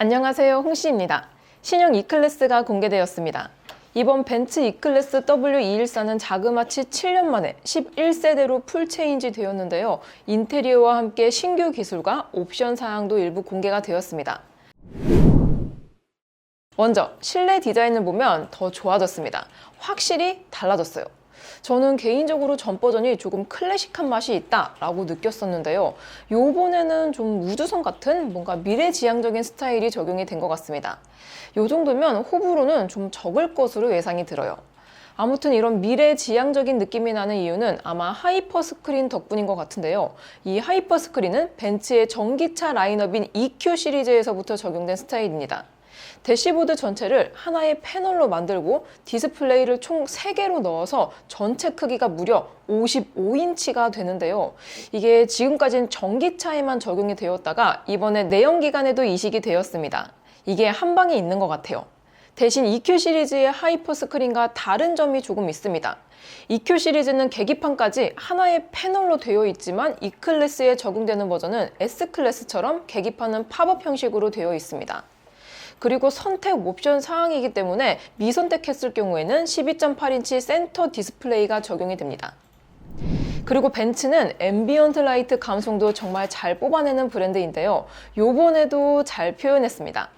안녕하세요, 홍씨입니다. 신형 E클래스가 공개되었습니다. 이번 벤츠 E클래스 W214는 자그마치 7년 만에 11세대로 풀체인지 되었는데요. 인테리어와 함께 신규 기술과 옵션 사항도 일부 공개가 되었습니다. 먼저 실내 디자인을 보면 더 좋아졌습니다. 확실히 달라졌어요. 저는 개인적으로 전 버전이 조금 클래식한 맛이 있다라고 느꼈었는데요. 요번에는 좀 우주선 같은 뭔가 미래지향적인 스타일이 적용이 된 것 같습니다. 요 정도면 호불호는 좀 적을 것으로 예상이 들어요. 아무튼 이런 미래지향적인 느낌이 나는 이유는 아마 하이퍼 스크린 덕분인 것 같은데요. 이 하이퍼 스크린은 벤츠의 전기차 라인업인 EQ 시리즈에서부터 적용된 스타일입니다. 대시보드 전체를 하나의 패널로 만들고 디스플레이를 총 3개로 넣어서 전체 크기가 무려 55인치가 되는데요. 이게 지금까지는 전기차에만 적용이 되었다가 이번에 내연기관에도 이식이 되었습니다. 이게 한 방에 있는 것 같아요. 대신 EQ 시리즈의 하이퍼 스크린과 다른 점이 조금 있습니다. EQ 시리즈는 계기판까지 하나의 패널로 되어 있지만 E클래스에 적용되는 버전은 S클래스처럼 계기판은 팝업 형식으로 되어 있습니다. 그리고 선택 옵션 사항이기 때문에 미선택했을 경우에는 12.8인치 센터 디스플레이가 적용이 됩니다. 그리고 벤츠는 앰비언트 라이트 감성도 정말 잘 뽑아내는 브랜드인데요. 요번에도 잘 표현했습니다.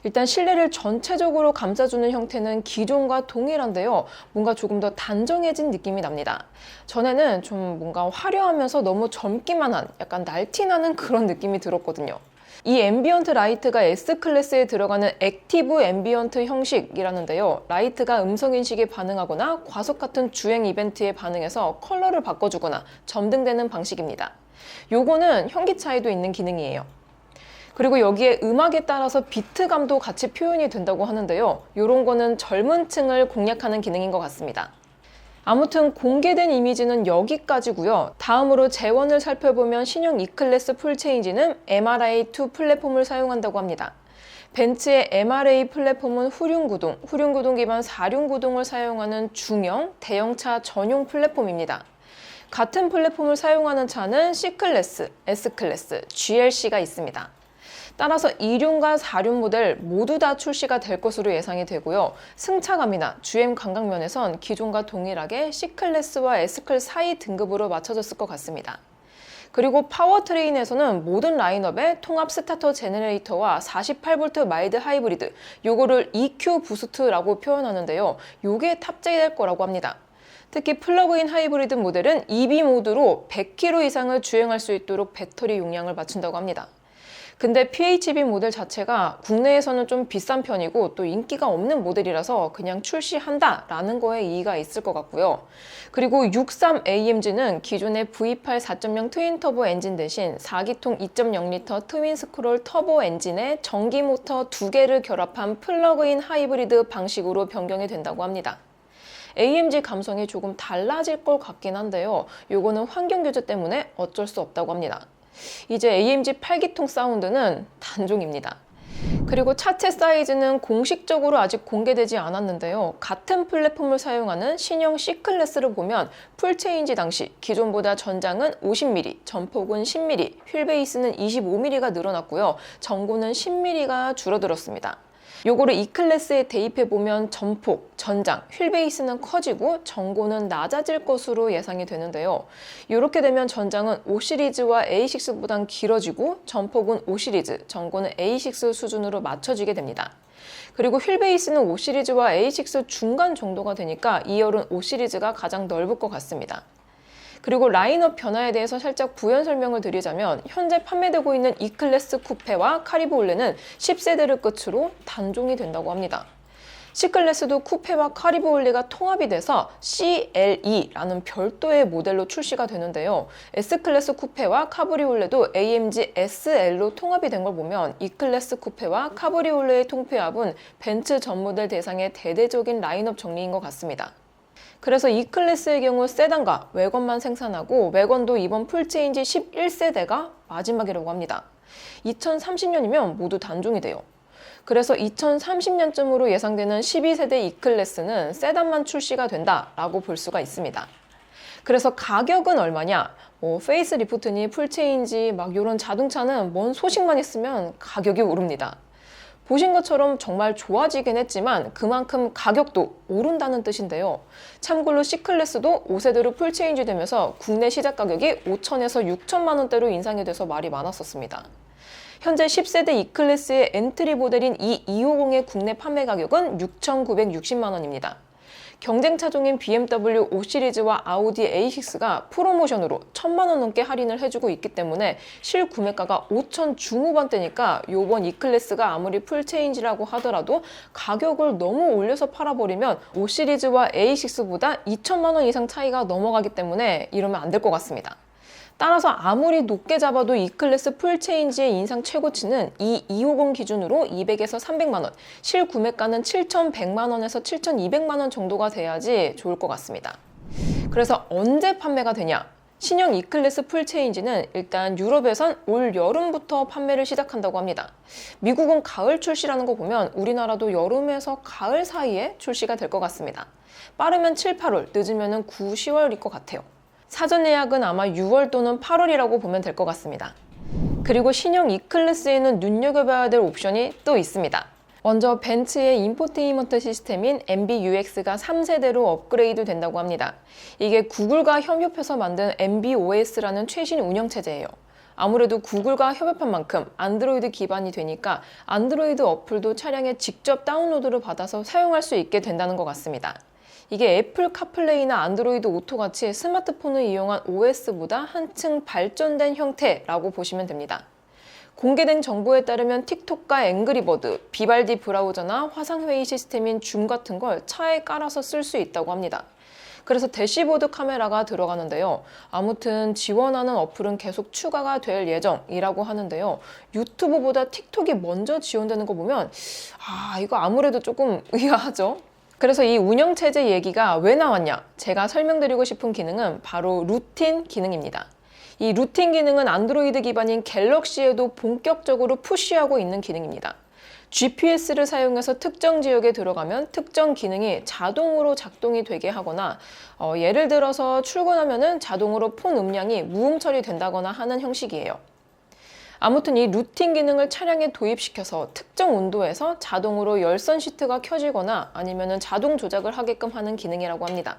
일단 실내를 전체적으로 감싸주는 형태는 기존과 동일한데요. 뭔가 조금 더 단정해진 느낌이 납니다. 전에는 좀 뭔가 화려하면서 너무 젊기만 한 약간 날티나는 그런 느낌이 들었거든요. 이 앰비언트 라이트가 S클래스에 들어가는 액티브 앰비언트 형식이라는데요. 라이트가 음성인식에 반응하거나 과속 같은 주행 이벤트에 반응해서 컬러를 바꿔주거나 점등되는 방식입니다. 요거는 현기차에도 있는 기능이에요. 그리고 여기에 음악에 따라서 비트감도 같이 표현이 된다고 하는데요. 요런 거는 젊은 층을 공략하는 기능인 것 같습니다. 아무튼 공개된 이미지는 여기까지고요. 다음으로 재원을 살펴보면 신형 E클래스 풀체인지는 MRA2 플랫폼을 사용한다고 합니다. 벤츠의 MRA 플랫폼은 후륜구동 기반 4륜구동을 사용하는 중형, 대형차 전용 플랫폼입니다. 같은 플랫폼을 사용하는 차는 C클래스, S클래스, GLC가 있습니다. 따라서 2륜과 4륜 모델 모두 다 출시가 될 것으로 예상이 되고요. 승차감이나 주행 감각 면에선 기존과 동일하게 C클래스와 S클 사이 등급으로 맞춰졌을 것 같습니다. 그리고 파워트레인에서는 모든 라인업에 통합 스타터 제너레이터와 48V 마일드 하이브리드, 요거를 EQ 부스트라고 표현하는데요. 요게 탑재될 거라고 합니다. 특히 플러그인 하이브리드 모델은 EV 모드로 100km 이상을 주행할 수 있도록 배터리 용량을 맞춘다고 합니다. 근데 PHEV 모델 자체가 국내에서는 좀 비싼 편이고 또 인기가 없는 모델이라서 그냥 출시한다라는 거에 이의가 있을 것 같고요. 그리고 63AMG는 기존의 V8 4.0 트윈 터보 엔진 대신 4기통 2.0L 트윈 스크롤 터보 엔진에 전기 모터 2개를 결합한 플러그인 하이브리드 방식으로 변경이 된다고 합니다. AMG 감성이 조금 달라질 것 같긴 한데요. 요거는 환경 규제 때문에 어쩔 수 없다고 합니다. 이제 AMG 8기통 사운드는 단종입니다. 그리고 차체 사이즈는 공식적으로 아직 공개되지 않았는데요. 같은 플랫폼을 사용하는 신형 C클래스를 보면 풀체인지 당시 기존보다 전장은 50mm, 전폭은 10mm, 휠베이스는 25mm가 늘어났고요. 전고는 10mm가 줄어들었습니다. 요거를 E클래스에 대입해보면 전폭, 전장, 휠베이스는 커지고 전고는 낮아질 것으로 예상이 되는데요. 이렇게 되면 전장은 5시리즈와 A6보단 길어지고 전폭은 5시리즈, 전고는 A6 수준으로 맞춰지게 됩니다. 그리고 휠베이스는 5시리즈와 A6 중간 정도가 되니까 2열은 5시리즈가 가장 넓을 것 같습니다. 그리고 라인업 변화에 대해서 살짝 부연 설명을 드리자면 현재 판매되고 있는 E클래스 쿠페와 카리브올레는 10세대를 끝으로 단종이 된다고 합니다. C클래스도 쿠페와 카리브올레가 통합이 돼서 CLE라는 별도의 모델로 출시가 되는데요. S클래스 쿠페와 카브리올레도 AMG SL로 통합이 된 걸 보면 E클래스 쿠페와 카브리올레의 통폐합은 벤츠 전 모델 대상의 대대적인 라인업 정리인 것 같습니다. 그래서 E클래스의 경우 세단과 외건만 생산하고 외건도 이번 풀체인지 11세대가 마지막이라고 합니다. 2030년이면 모두 단종이 돼요. 그래서 2030년쯤으로 예상되는 12세대 E클래스는 세단만 출시가 된다라고 볼 수가 있습니다. 그래서 가격은 얼마냐? 페이스리프트니 풀체인지 막 이런 자동차는 뭔 소식만 있으면 가격이 오릅니다. 보신 것처럼 정말 좋아지긴 했지만 그만큼 가격도 오른다는 뜻인데요. 참고로 C클래스도 5세대로 풀체인지 되면서 국내 시작 가격이 5천에서 6천만 원대로 인상이 돼서 말이 많았었습니다. 현재 10세대 E클래스의 엔트리 모델인 E250의 국내 판매 가격은 6,960만 원입니다. 경쟁 차종인 BMW 5 시리즈와 아우디 A6가 프로모션으로 1,000만 원 넘게 할인을 해주고 있기 때문에 실구매가가 5천 중후반대니까 이번 E클래스가 아무리 풀체인지라고 하더라도 가격을 너무 올려서 팔아버리면 5 시리즈와 A6보다 2천만 원 이상 차이가 넘어가기 때문에 이러면 안 될 것 같습니다. 따라서 아무리 높게 잡아도 E클래스 풀체인지의 인상 최고치는 이 250 기준으로 200에서 300만 원, 실구매가는 7,100만 원에서 7,200만 원 정도가 돼야지 좋을 것 같습니다. 그래서 언제 판매가 되냐? 신형 E클래스 풀체인지는 일단 유럽에선 올 여름부터 판매를 시작한다고 합니다. 미국은 가을 출시라는 거 보면 우리나라도 여름에서 가을 사이에 출시가 될 것 같습니다. 빠르면 7, 8월, 늦으면 9, 10월일 것 같아요. 사전 예약은 아마 6월 또는 8월이라고 보면 될 것 같습니다. 그리고 신형 E클래스에는 눈여겨봐야 될 옵션이 또 있습니다. 먼저 벤츠의 인포테인먼트 시스템인 MBUX가 3세대로 업그레이드 된다고 합니다. 이게 구글과 협업해서 만든 MBOS라는 최신 운영체제예요. 아무래도 구글과 협업한 만큼 안드로이드 기반이 되니까 안드로이드 어플도 차량에 직접 다운로드를 받아서 사용할 수 있게 된다는 것 같습니다. 이게 애플 카플레이나 안드로이드 오토 같이 스마트폰을 이용한 OS보다 한층 발전된 형태라고 보시면 됩니다. 공개된 정보에 따르면 틱톡과 앵그리버드, 비발디 브라우저나 화상회의 시스템인 줌 같은 걸 차에 깔아서 쓸 수 있다고 합니다. 그래서 대시보드 카메라가 들어가는데요. 아무튼 지원하는 어플은 계속 추가가 될 예정이라고 하는데요. 유튜브보다 틱톡이 먼저 지원되는 거 보면 이거 아무래도 조금 의아하죠? 그래서 이 운영체제 얘기가 왜 나왔냐? 제가 설명드리고 싶은 기능은 바로 루틴 기능입니다. 이 루틴 기능은 안드로이드 기반인 갤럭시에도 본격적으로 푸시하고 있는 기능입니다. GPS를 사용해서 특정 지역에 들어가면 특정 기능이 자동으로 작동이 되게 하거나 예를 들어서 출근하면은 자동으로 폰 음량이 무음 처리된다거나 하는 형식이에요. 아무튼 이 루틴 기능을 차량에 도입시켜서 특정 온도에서 자동으로 열선 시트가 켜지거나 아니면 자동 조작을 하게끔 하는 기능이라고 합니다.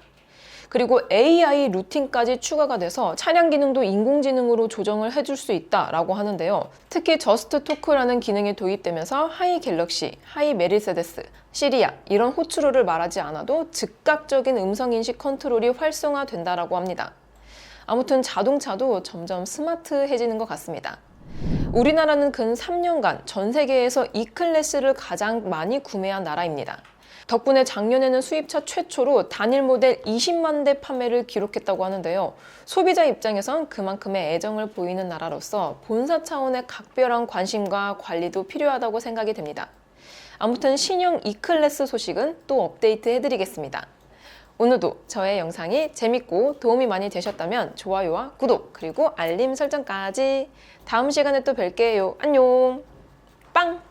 그리고 AI 루틴까지 추가가 돼서 차량 기능도 인공지능으로 조정을 해줄 수 있다라고 하는데요. 특히 저스트 토크라는 기능이 도입되면서 하이 갤럭시, 하이 메르세데스, 시리아 이런 호출어를 말하지 않아도 즉각적인 음성인식 컨트롤이 활성화된다라고 합니다. 아무튼 자동차도 점점 스마트해지는 것 같습니다. 우리나라는 근 3년간 전 세계에서 E클래스를 가장 많이 구매한 나라입니다. 덕분에 작년에는 수입차 최초로 단일 모델 20만 대 판매를 기록했다고 하는데요. 소비자 입장에선 그만큼의 애정을 보이는 나라로서 본사 차원의 각별한 관심과 관리도 필요하다고 생각이 됩니다. 아무튼 신형 E클래스 소식은 또 업데이트 해드리겠습니다. 오늘도 저의 영상이 재밌고 도움이 많이 되셨다면 좋아요와 구독 그리고 알림 설정까지. 다음 시간에 또 뵐게요. 안녕. 빵!